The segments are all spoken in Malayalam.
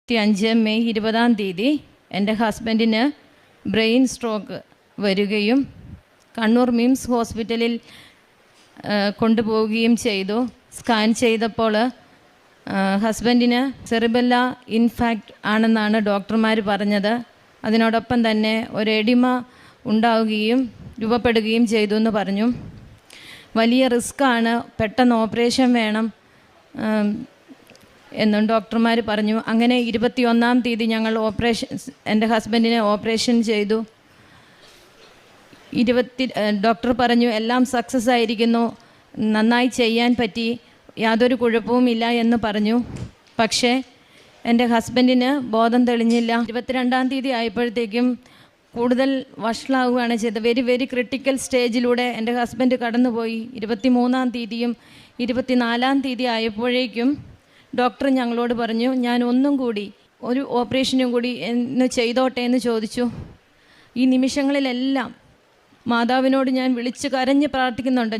2005 മെയ് 20 എൻ്റെ ഹസ്ബൻഡിന് ബ്രെയിൻ സ്ട്രോക്ക് വരികയും കണ്ണൂർ മിംസ് ഹോസ്പിറ്റലിൽ കൊണ്ടുപോവുകയും ചെയ്തു. സ്കാൻ ചെയ്തപ്പോൾ ഹസ്ബൻഡിന് സെറിബെല്ല ഇൻഫാക്റ്റ് ആണെന്നാണ് ഡോക്ടർമാർ പറഞ്ഞത്. അതിനോടൊപ്പം തന്നെ ഒരു എഡിമ രൂപപ്പെടുകയും ചെയ്തു എന്ന് പറഞ്ഞു. വലിയ റിസ്ക്കാണ്, പെട്ടെന്ന് ഓപ്പറേഷൻ വേണം എന്നും ഡോക്ടർമാർ പറഞ്ഞു. അങ്ങനെ 21 ഞങ്ങൾ എൻ്റെ ഹസ്ബൻഡിനെ ഓപ്പറേഷൻ ചെയ്തു. ഡോക്ടർ പറഞ്ഞു എല്ലാം സക്സസ് ആയിരിക്കുന്നു, നന്നായി ചെയ്യാൻ പറ്റി, യാതൊരു കുഴപ്പവുമില്ല എന്ന് പറഞ്ഞു. പക്ഷേ എൻ്റെ ഹസ്ബൻഡിന് ബോധം തെളിഞ്ഞില്ല. 22 ആയപ്പോഴത്തേക്കും കൂടുതൽ വഷളാവുകയാണ് ചെയ്തത്. വെരി ക്രിട്ടിക്കൽ സ്റ്റേജിലൂടെ എൻ്റെ ഹസ്ബൻഡ് കടന്നുപോയി. 23 24 ആയപ്പോഴേക്കും ഡോക്ടർ ഞങ്ങളോട് പറഞ്ഞു ഞാൻ ഒന്നും കൂടി ഒരു ഓപ്പറേഷനും കൂടി എന്ന് ചെയ്തോട്ടെ എന്ന് ചോദിച്ചു. ഈ നിമിഷങ്ങളിലെല്ലാം മാതാവിനോട് ഞാൻ വിളിച്ച് കരഞ്ഞ് പ്രാർത്ഥിക്കുന്നുണ്ട്.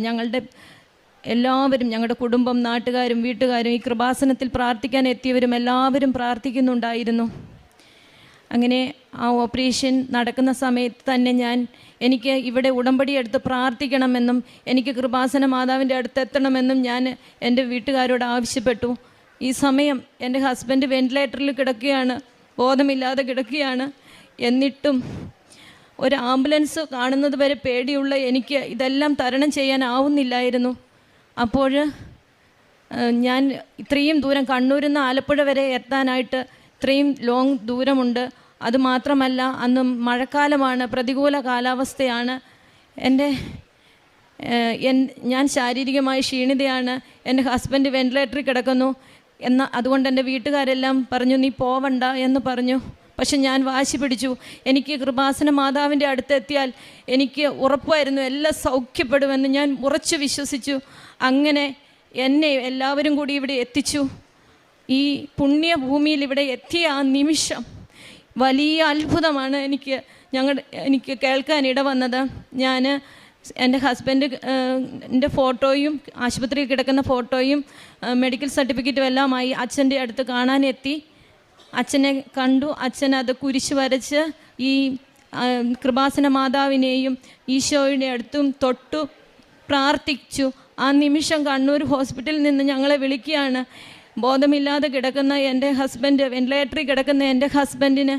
എല്ലാവരും, ഞങ്ങളുടെ കുടുംബം, നാട്ടുകാരും വീട്ടുകാരും, ഈ കൃപാസനത്തിൽ പ്രാർത്ഥിക്കാൻ എത്തിയവരും എല്ലാവരും പ്രാർത്ഥിക്കുന്നുണ്ടായിരുന്നു. അങ്ങനെ ആ ഓപ്പറേഷൻ നടക്കുന്ന സമയത്ത് തന്നെ എനിക്ക് ഇവിടെ ഉടമ്പടി എടുത്ത് പ്രാർത്ഥിക്കണമെന്നും എനിക്ക് കൃപാസന മാതാവിൻ്റെ അടുത്ത് എത്തണമെന്നും ഞാൻ എൻ്റെ വീട്ടുകാരോട് ആവശ്യപ്പെട്ടു. ഈ സമയം എൻ്റെ ഹസ്ബൻഡ് വെന്റിലേറ്ററിൽ കിടക്കുകയാണ്, ബോധമില്ലാതെ കിടക്കുകയാണ്. എന്നിട്ടും ഒരു ആംബുലൻസ് കാണുന്നത് വരെ പേടിയുള്ള എനിക്ക് ഇതെല്ലാം തരണം ചെയ്യാനാവുന്നില്ലായിരുന്നു. അപ്പോൾ ഞാൻ ഇത്രയും ദൂരം കണ്ണൂരിൽ നിന്ന് ആലപ്പുഴ വരെ എത്താനായിട്ട് ഇത്രയും ലോങ് ദൂരമുണ്ട്. അതുമാത്രമല്ല അന്ന് മഴക്കാലമാണ്, പ്രതികൂല കാലാവസ്ഥയാണ്. ഞാൻ ശാരീരികമായി ക്ഷീണിതയാണ്. എൻ്റെ ഹസ്ബൻഡ് വെന്റിലേറ്ററിൽ കിടക്കുന്നു. അതുകൊണ്ട് എൻ്റെ വീട്ടുകാരെല്ലാം പറഞ്ഞു നീ പോവണ്ട എന്ന് പറഞ്ഞു. പക്ഷെ ഞാൻ വാശി പിടിച്ചു. എനിക്ക് കൃപാസന മാതാവിൻ്റെ അടുത്തെത്തിയാൽ എനിക്ക് ഉറപ്പായിരുന്നു എല്ലാം സൗഖ്യപ്പെടുമെന്ന് ഞാൻ ഉറച്ചു വിശ്വസിച്ചു. അങ്ങനെ എന്നെ എല്ലാവരും കൂടി ഇവിടെ എത്തിച്ചു. ഈ പുണ്യഭൂമിയിൽ ഇവിടെ എത്തിയ ആ നിമിഷം വലിയ അത്ഭുതമാണ് എനിക്ക് കേൾക്കാൻ ഇടവന്നത്. ഞാൻ എൻ്റെ ഹസ്ബൻഡിൻ്റെ ഫോട്ടോയും ആശുപത്രിയിൽ കിടക്കുന്ന ഫോട്ടോയും മെഡിക്കൽ സർട്ടിഫിക്കറ്റും എല്ലാമായി അച്ഛൻ്റെ അടുത്ത് കാണാനെത്തി. അച്ഛനെ കണ്ടു. അച്ഛൻ അത് കുരിശ് വരച്ച് ഈ കൃപാസന മാതാവിനെയും ഈശോയുടെ അടുത്തും തൊട്ടു പ്രാർത്ഥിച്ചു. ആ നിമിഷം കണ്ണൂർ ഹോസ്പിറ്റലിൽ നിന്ന് ഞങ്ങളെ വിളിക്കുകയാണ്. ബോധമില്ലാതെ കിടക്കുന്ന എൻ്റെ ഹസ്ബൻഡ്, വെന്റിലേറ്ററിൽ കിടക്കുന്ന എൻ്റെ ഹസ്ബൻഡിന്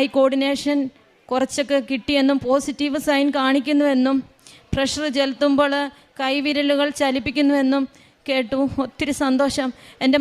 ഐ കോർഡിനേഷൻ കുറച്ചൊക്കെ കിട്ടിയെന്നും പോസിറ്റീവ് സൈൻ കാണിക്കുന്നുവെന്നും പ്രഷർ ചെലുത്തുമ്പോൾ കൈവിരലുകൾ ചലിപ്പിക്കുന്നുവെന്നും കേട്ടു. ഒത്തിരി സന്തോഷം. എൻ്റെ